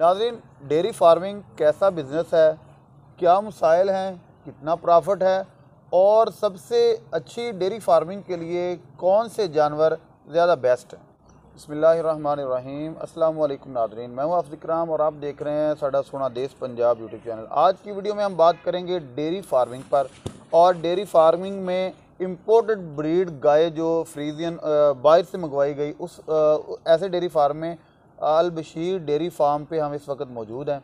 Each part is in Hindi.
नाज़रीन, डेयरी फार्मिंग कैसा बिज़नेस है, क्या मसाइल हैं, कितना प्रॉफिट है और सबसे अच्छी डेयरी फार्मिंग के लिए कौन से जानवर ज़्यादा बेस्ट हैं। बिस्मिल्लाहिर्रहमानिर्रहीम। अस्सलाम वालेकुम नाज़रीन, मैं हूं आफिज़ इकराम और आप देख रहे हैं साडा सोना देश पंजाब यूट्यूब चैनल। आज की वीडियो में हम बात करेंगे डेयरी फार्मिंग पर और डेयरी फार्मिंग में इम्पोर्टेड ब्रीड गाय जो फ्रीजियन बाहर से मंगवाई गई उस ऐसे डेयरी फार्म में अल बशीर डेयरी फार्म पे हम इस वक्त मौजूद हैं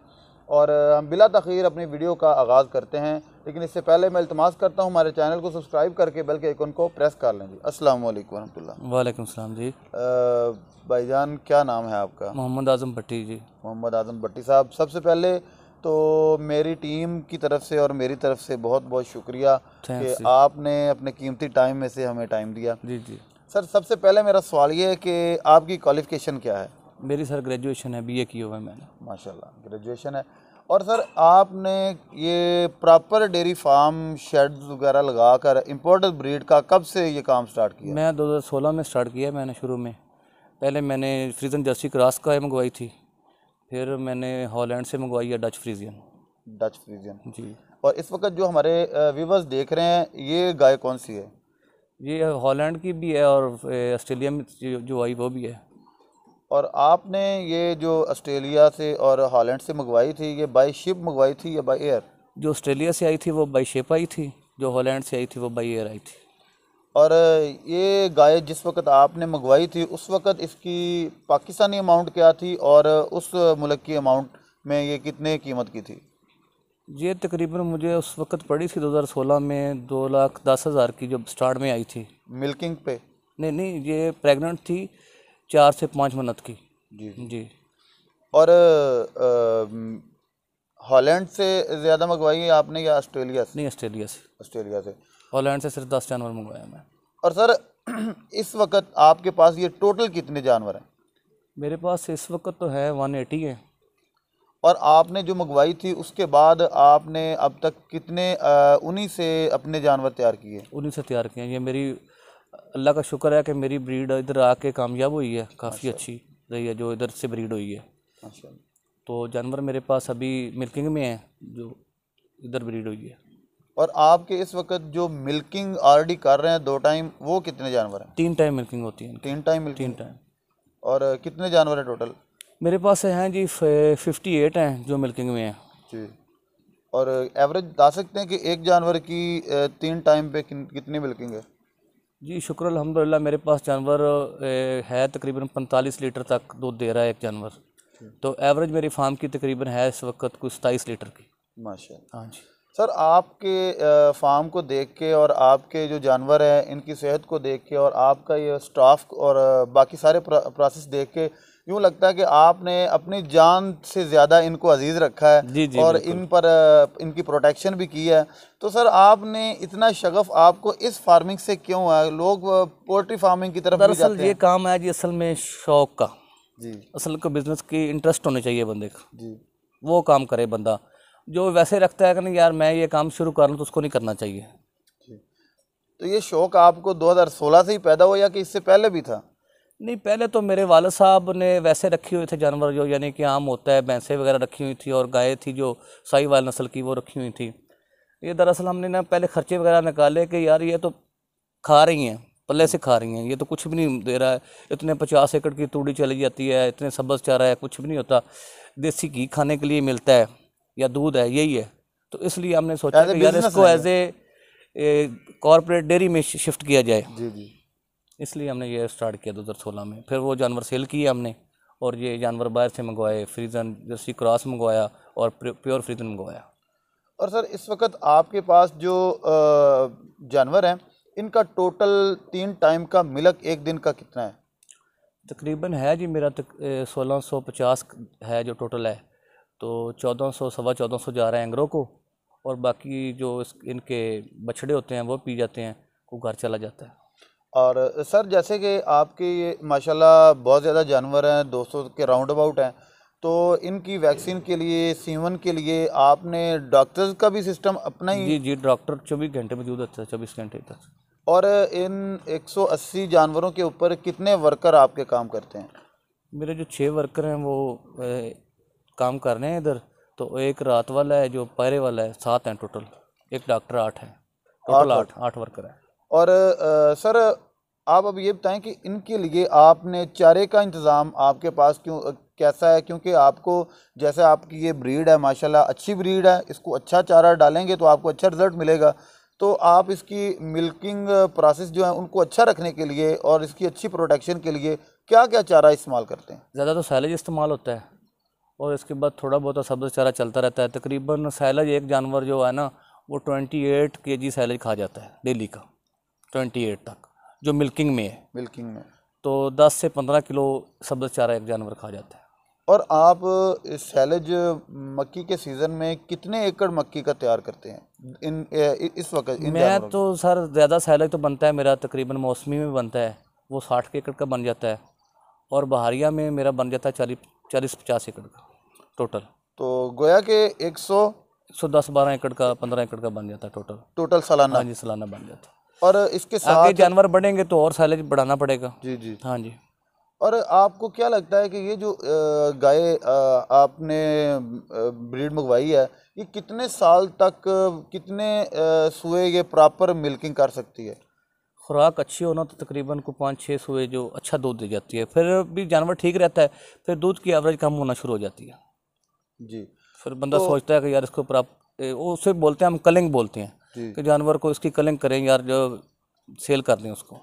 और हम बिला तख़ीर अपनी वीडियो का आगाज़ करते हैं। लेकिन इससे पहले मैं इल्तमास करता हूँ हमारे चैनल को सब्सक्राइब करके बेल के आइकन को प्रेस कर लें जी। अस्सलाम वालेकुम रहमतुल्लाह। वालेकुम सलाम जी। भाईजान क्या नाम है आपका? मोहम्मद आज़म भट्टी जी। मोहम्मद आज़म भट्टी साहब, सबसे पहले तो मेरी टीम की तरफ से और मेरी तरफ से बहुत बहुत शुक्रिया कि आपने अपने कीमती टाइम में से हमें टाइम दिया। जी जी सर, सबसे पहले मेरा सवाल ये है कि आपकी क्वालिफ़िकेशन क्या है? मेरी सर ग्रेजुएशन है, बीए की हुआ है मैंने। माशाल्लाह, ग्रेजुएशन है। और सर, आपने ये प्रॉपर डेयरी फार्म शेड्स वगैरह लगाकर इम्पोर्टेड ब्रीड का कब से ये काम स्टार्ट किया? मैं 2016 में स्टार्ट किया है मैंने। शुरू में पहले मैंने फ्रीजन जर्सी क्रॉस का मंगवाई थी, फिर मैंने हॉलैंड से मंगवाई है डच फ्रीजियन। डच फ्रीजियन जी। और इस वक्त जो हमारे व्यूवर्स देख रहे हैं, ये गाय कौन सी है? ये हॉलैंड की भी है और ऑस्ट्रेलिया में जो आई वो भी है। और आपने ये जो ऑस्ट्रेलिया से और हॉलैंड से मंगवाई थी, ये बाई शिप मंगवाई थी या बाई एयर? जो ऑस्ट्रेलिया से आई थी वो बाई शिप आई थी, जो हॉलैंड से आई थी वो बाई एयर आई थी। और ये गाय जिस वक्त आपने मंगवाई थी उस वक्त इसकी पाकिस्तानी अमाउंट क्या थी और उस मुल्क की अमाउंट में ये कितने कीमत की थी? ये तकरीबन मुझे उस वक्त पड़ी थी 2016 में 2,10,000 की, जब स्टार्ट में आई थी। मिल्किंग पे? नहीं, ये प्रेग्नेंट थी 4 से 5 महीने की। जी जी। और हॉलैंड से ज़्यादा मंगवाई है आपने या ऑस्ट्रेलिया से? नहीं, ऑस्ट्रेलिया से। ऑस्ट्रेलिया से। हॉलैंड से सिर्फ 10 जानवर मंगवाया मैं। और सर, इस वक्त आपके पास ये टोटल कितने जानवर हैं? मेरे पास इस वक्त तो है 180 है। और आपने जो मंगवाई थी उसके बाद आपने अब तक कितने उन्हीं से अपने जानवर तैयार किए? उन्हीं से तैयार किए। ये मेरी अल्लाह का शुक्र है कि मेरी ब्रीड इधर आके कामयाब हुई है, काफ़ी अच्छी रही है जो इधर से ब्रीड हुई है। तो जानवर मेरे पास अभी मिल्किंग में है जो इधर ब्रीड हुई है। और आपके इस वक्त जो मिल्किंग ऑलरेडी कर रहे हैं 2 टाइम, वो कितने जानवर हैं? 3 टाइम मिल्किंग होती है। 3 टाइम मिल्किंग? 3 टाइम। और कितने जानवर हैं टोटल? मेरे पास हैं जी 58 हैं जो मिल्किंग में हैं जी। और एवरेज बता सकते हैं कि एक जानवर की 3 टाइम पे कितनी मिल्किंग है? जी शुक्र अल्हम्दुलिल्लाह, मेरे पास जानवर है तकरीबन 45 लीटर तक दूध दे रहा है एक जानवर। तो एवरेज मेरी फार्म की तकरीबन है इस वक्त कुछ 27 लीटर की। माशाल्लाह। हाँ जी। सर, आपके फार्म को देख के और आपके जो जानवर हैं इनकी सेहत को देख के और आपका ये स्टाफ और बाकी सारे प्रोसेस देख के यूँ लगता है कि आपने अपनी जान से ज़्यादा इनको अजीज़ रखा है। जी और इन पर इनकी प्रोटेक्शन भी की है। तो सर, आपने इतना शगफ आपको इस फार्मिंग से क्यों है? लोग पोल्ट्री फार्मिंग की तरफ भी जाते हैं। ये काम है जी असल में शौक का। जी। असल को बिजनेस की इंटरेस्ट होने चाहिए बंदे का। जी। वो काम करे बंदा। जो वैसे रखता है कि नहीं यार मैं ये काम शुरू कर लूँ, तो उसको नहीं करना चाहिए। जी। तो ये शौक़ आपको 2016 से ही पैदा हुआ या कि इससे पहले भी था? नहीं, पहले तो मेरे वालिद साहब ने वैसे रखे हुए थे जानवर, जो यानी कि आम होता है, भैंसें वगैरह रखी हुई थी और गाय थी जो साहीवाल नस्ल की, वो रखी हुई थी। ये दरअसल हमने ना पहले खर्चे वगैरह निकाले कि यार ये तो खा रही हैं, पल्ले से खा रही हैं, ये तो कुछ भी नहीं दे रहा है। इतने 50 एकड़ की तूड़ी चली जाती है, इतने सब्ज़ चारा है, कुछ भी नहीं होता। देसी घी खाने के लिए मिलता है या दूध है, यही है। तो इसलिए हमने सोचा कि यार इसको एज ए कॉर्पोरेट डेयरी में शिफ्ट किया जाए। जी जी। इसलिए हमने ये स्टार्ट किया 2016 में। फिर वो जानवर सेल किए हमने और ये जानवर बाहर से मंगवाए, फ्रीजन जर्सी क्रॉस मंगवाया और प्योर फ्रीजन मंगवाया। और सर, इस वक्त आपके पास जो जानवर हैं इनका टोटल 3 टाइम का मिल्क एक दिन का कितना है? तकरीबन है जी मेरा 1650 है जो टोटल है। तो 1400 सवा 1400 जा रहा है एंग्रो को, और बाकी जो इनके बछड़े होते हैं वो पी जाते हैं, वो घर चला जाता है। और सर, जैसे कि आपके ये माशाल्लाह बहुत ज़्यादा जानवर हैं, 200 के राउंड अबाउट हैं, तो इनकी वैक्सीन के लिए, सीवन के लिए आपने डॉक्टर्स का भी सिस्टम अपना ही? जी जी, डॉक्टर 24 घंटे मौजूद रहता है, 24 घंटे तक। और इन 180 जानवरों के ऊपर कितने वर्कर आपके काम करते हैं? मेरे जो 6 वर्कर हैं वो काम कर रहे हैं इधर, तो एक रात वाला है, जो पहरे वाला है, 7 हैं टोटल, एक डॉक्टर, 8 है टोटल, 8 वर्कर है। और सर आप अब ये बताएं कि इनके लिए आपने चारे का इंतज़ाम आपके पास कैसा है, क्योंकि आपको जैसे आपकी ये ब्रीड है माशाल्लाह अच्छी ब्रीड है, इसको अच्छा चारा डालेंगे तो आपको अच्छा रिज़ल्ट मिलेगा। तो आप इसकी मिल्किंग प्रोसेस जो है उनको अच्छा रखने के लिए और इसकी अच्छी प्रोटेक्शन के लिए क्या क्या चारा इस्तेमाल करते हैं? ज़्यादा तो सैलेज इस्तेमाल होता है और इसके बाद थोड़ा बहुत सब्ज़ चारा चलता रहता है। तकरीबन सैलेज एक जानवर जो है ना वो 28 kg सैलेज खा जाता है डेली का, 28 तक, जो मिल्किंग में है। मिल्किंग में तो 10 से 15 किलो सब्ज़ चारा एक जानवर खा जाता है। और आप सैलेज मक्की के सीज़न में कितने एकड़ मक्की का तैयार करते हैं इस वक्त मैं तो सर ज़्यादा सैलेज तो बनता है मेरा, तकरीबन मौसमी में बनता है वो 60 एकड़ का बन जाता है, और बहारिया में मेरा बन जाता है 40-50 एकड़ का टोटल। तो गोया के 110-12 एकड़ का, 15 एकड़ का बन जाता है टोटल सालाना। हाँ जी, सालाना बन जाता है। और इसके साथ आगे जानवर बढ़ेंगे तो और सैलेज बढ़ाना पड़ेगा। जी जी। हाँ जी। और आपको क्या लगता है कि ये जो गाय आपने ब्रीड मंगवाई है, ये कितने साल तक कितने सुए ये प्रॉपर मिल्किंग कर सकती है? खुराक अच्छी होना तो तकरीबन को 5-6 सुए जो अच्छा दूध दे जाती है, फिर भी जानवर ठीक रहता है, फिर दूध की एवरेज कम होना शुरू हो जाती है जी। फिर बंदा सोचता है कि यार इसको वो उसे बोलते हैं, हम कलिंग बोलते हैं कि जानवर को इसकी कलिंग करें यार, जो सेल कर दें उसको।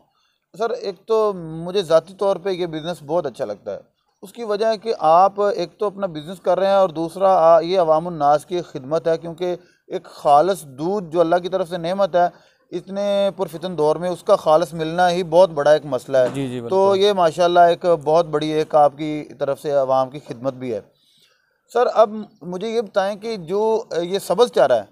सर एक तो मुझे ज़ाती तौर पे ये बिज़नेस बहुत अच्छा लगता है, उसकी वजह है कि आप एक तो अपना बिज़नेस कर रहे हैं और दूसरा ये अवामुन नास की खिदमत है, क्योंकि एक खालस दूध जो अल्लाह की तरफ से नेमत है, इतने पुरफितन दौर में उसका खालस मिलना ही बहुत बड़ा एक मसला है। जी जी, तो ये माशाल्लाह एक बहुत बड़ी एक आपकी तरफ से अवाम की खिदमत भी है। सर अब मुझे ये बताएं कि जो ये सब्ज़ चारा है,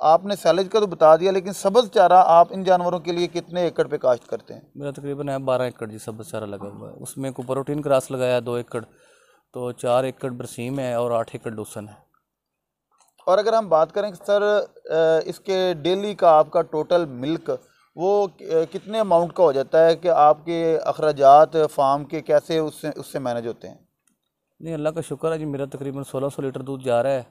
आपने सैलेज का तो बता दिया, लेकिन सब्ज़ चारा आप इन जानवरों के लिए कितने एकड़ पे काश्त करते हैं? मेरा तकरीबन है 12 एकड़ जी सब्ज़ चारा लगा हुआ है, उसमें को प्रोटीन क्रास लगाया 2 एकड़, तो 4 एकड़ बरसीम है और 8 एकड़ लूसन है। और अगर हम बात करें सर इसके डेली का आपका टोटल मिल्क वो कितने अमाउंट का हो जाता है, कि आपके अखराजात फार्म के कैसे उससे मैनेज होते हैं? नहीं, अल्लाह का शुक्र है जी, मेरा तकरीबन 1600 लीटर दूध जा रहा है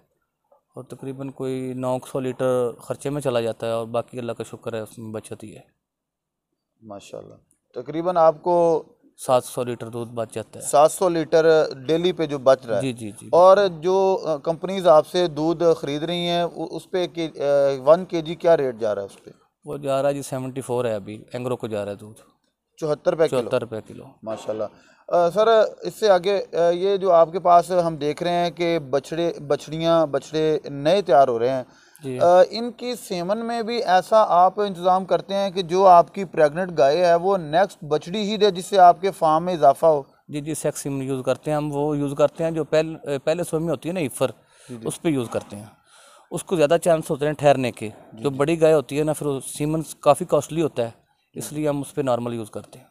और तकरीबन कोई 900 लीटर ख़र्चे में चला जाता है, और बाकी अल्लाह का शुक्र है उसमें बचत ही है। माशाल्लाह। तकरीबन आपको 700 लीटर दूध बच जाता है। 700 लीटर डेली पे जो बच रहा है। जी जी जी। और जो कंपनीज आपसे दूध ख़रीद रही हैं उस पर 1 kg क्या रेट जा रहा है उस पर? वो जा रहा है जी 74 है अभी, एंग्रो को जा रहा है दूध 74 रुपये किलो। 74 रुपये किलो। माशाल्लाह। सर इससे आगे ये जो आपके पास हम देख रहे हैं कि बछड़े नए तैयार हो रहे हैं, इनकी सेमन में भी ऐसा आप इंतज़ाम करते हैं कि जो आपकी प्रेग्नेंट गाय है वो नेक्स्ट बछड़ी ही दे, जिससे आपके फार्म में इजाफा हो? जी जी, सेक्स सीमन यूज़ करते हैं हम, वो यूज़ करते हैं जो पहले सोई में होती है ना ईफर, उस पर यूज़ करते हैं। उसको ज़्यादा चांस होते हैं ठहरने के। जो बड़ी गाय होती है ना, फिर सीमन काफ़ी कॉस्टली होता है, इसलिए हम उस पर नॉर्मल यूज़ करते हैं।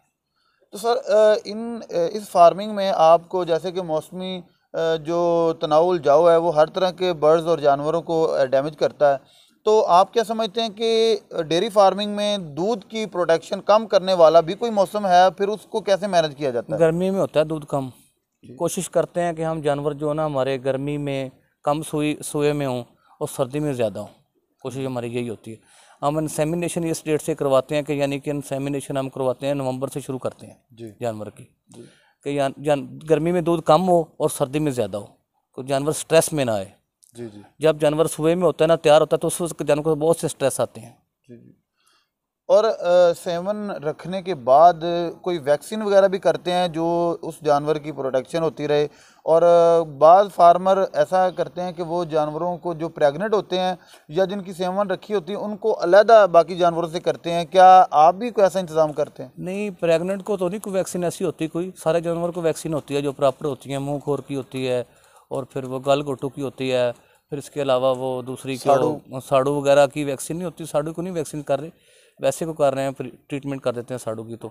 तो सर इस फार्मिंग में आपको जैसे कि मौसमी जो तनाउल जाओ है वो हर तरह के बर्ड्स और जानवरों को डैमेज करता है, तो आप क्या समझते हैं कि डेयरी फार्मिंग में दूध की प्रोडक्शन कम करने वाला भी कोई मौसम है, फिर उसको कैसे मैनेज किया जाता है? गर्मी में होता है दूध कम, कोशिश करते हैं कि हम जानवर जो ना हमारे गर्मी में कम सुए में हों और सर्दी में ज़्यादा हों, कोशिश हमारी यही होती है। हम इंसेमिनेशन इस डेट से करवाते हैं कि यानी कि इंसेमिनेशन हम करवाते हैं नवंबर से शुरू करते हैं जानवर की, कि गर्मी में दूध कम हो और सर्दी में ज़्यादा हो, तो जानवर स्ट्रेस में ना आए। जी जी। जब जानवर सुबह में होता है ना, तैयार होता है, तो उस जानवर को बहुत से स्ट्रेस आते हैं। जी जी। और सेवन रखने के बाद कोई वैक्सीन वगैरह भी करते हैं जो उस जानवर की प्रोटेक्शन होती रहे? और बाज़ फार्मर ऐसा करते हैं कि वो जानवरों को जो प्रेग्नेंट होते हैं या जिनकी सेवन रखी होती है उनको अलहदा बाकी जानवरों से करते हैं, क्या आप भी कोई ऐसा इंतज़ाम करते हैं? नहीं, प्रेग्नेंट को तो नहीं कोई वैक्सीन ऐसी होती, कोई सारे जानवर को वैक्सीन होती है जो प्रॉपर होती है, मुँह खोर की होती है और फिर वो गल घोटू की होती है, फिर इसके अलावा वो दूसरी साड़ू वगैरह की वैक्सीन नहीं होती। साड़ू को नहीं वैक्सीन कर रहे, वैसे को कर रहे हैं, ट्रीटमेंट कर देते हैं साड़ू की। तो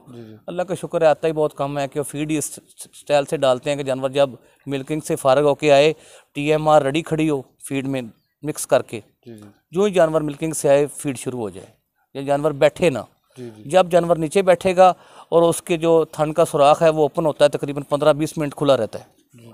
अल्लाह का शुक्र है आता ही बहुत कम है कि फीड इस स्टाइल से डालते हैं कि जानवर जब मिल्किंग से फारग होके आए, TMR रेडी खड़ी हो फीड में मिक्स करके, जो ही जानवर मिल्किंग से आए फीड शुरू हो जाए, ये जानवर बैठे ना। जब जानवर नीचे बैठेगा और उसके जो थन का सुराख है वो ओपन होता है, तकरीबन 15-20 मिनट खुला रहता है,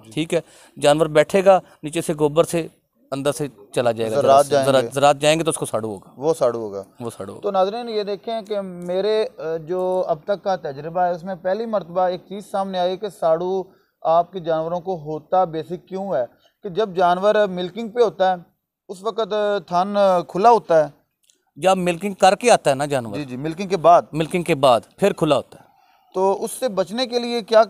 ठीक है, जानवर बैठेगा नीचे से गोबर से अंदर से चला जाएगा, ज़रात जाएंगे तो उसको साड़ू होगा, वो साड़ू होगा। तो नाज़रीन ये देखें कि मेरे जो अब तक का तजर्बा है उसमें पहली मरतबा एक चीज़ सामने आई कि साड़ू आपके जानवरों को होता बेसिक क्यों है कि जब जानवर मिल्किंग पे होता है उस वक़्त थन खुला होता है, जब मिल्किंग करके आता है ना जानवर, जी मिल्किंग के बाद फिर खुला होता है। तो उससे बचने के लिए क्या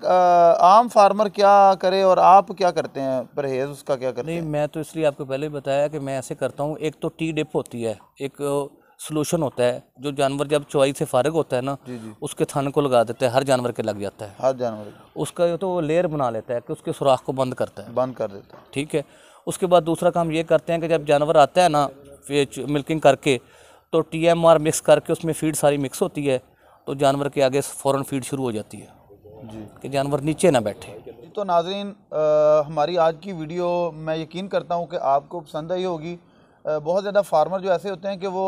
आम फार्मर क्या करे और आप क्या करते हैं, परहेज उसका क्या करते हैं? नहीं, मैं तो इसलिए आपको पहले ही बताया कि मैं ऐसे करता हूँ, एक तो टी डिप होती है, एक सोल्यूशन होता है जो जानवर जब चौवाई से फारिग होता है ना, उसके थन को लगा देता है, हर जानवर के लग जाता है, हर जानवर उसका तो वो लेयर बना लेता है कि उसके सुराख को बंद करता है, बंद कर देता है। ठीक है, उसके बाद दूसरा काम ये करते हैं कि जब जानवर आता है ना मिल्किंग करके तो TMR मिक्स करके उसमें फीड सारी मिक्स होती है, तो जानवर के आगे फ़ौरन फीड शुरू हो जाती है जी, कि जानवर नीचे ना बैठे। तो नाज़रीन हमारी आज की वीडियो मैं यकीन करता हूँ कि आपको पसंद आई होगी। बहुत ज़्यादा फार्मर जो ऐसे होते हैं कि वो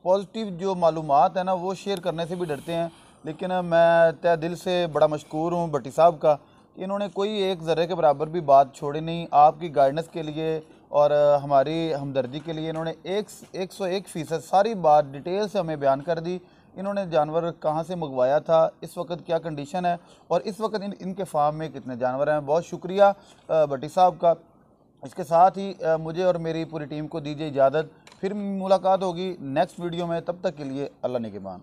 पॉजिटिव जो मालूमात है ना वो शेयर करने से भी डरते हैं, लेकिन मैं तहे दिल से बड़ा मशकूर हूँ भट्टी साहब का कि इन्होंने कोई एक ज़र्रे के बराबर भी बात छोड़ी नहीं। आपकी गाइडेंस के लिए और हमारी हमदर्दी के लिए इन्होंने 101% सारी बात डिटेल से हमें बयान कर दी। इन्होंने जानवर कहाँ से मंगवाया था, इस वक्त क्या कंडीशन है और इस वक्त इनके फार्म में कितने जानवर हैं। बहुत शुक्रिया भट्टी साहब का। इसके साथ ही मुझे और मेरी पूरी टीम को दीजिए इजाज़त, फिर मुलाकात होगी नेक्स्ट वीडियो में, तब तक के लिए अल्लाह निगहबान।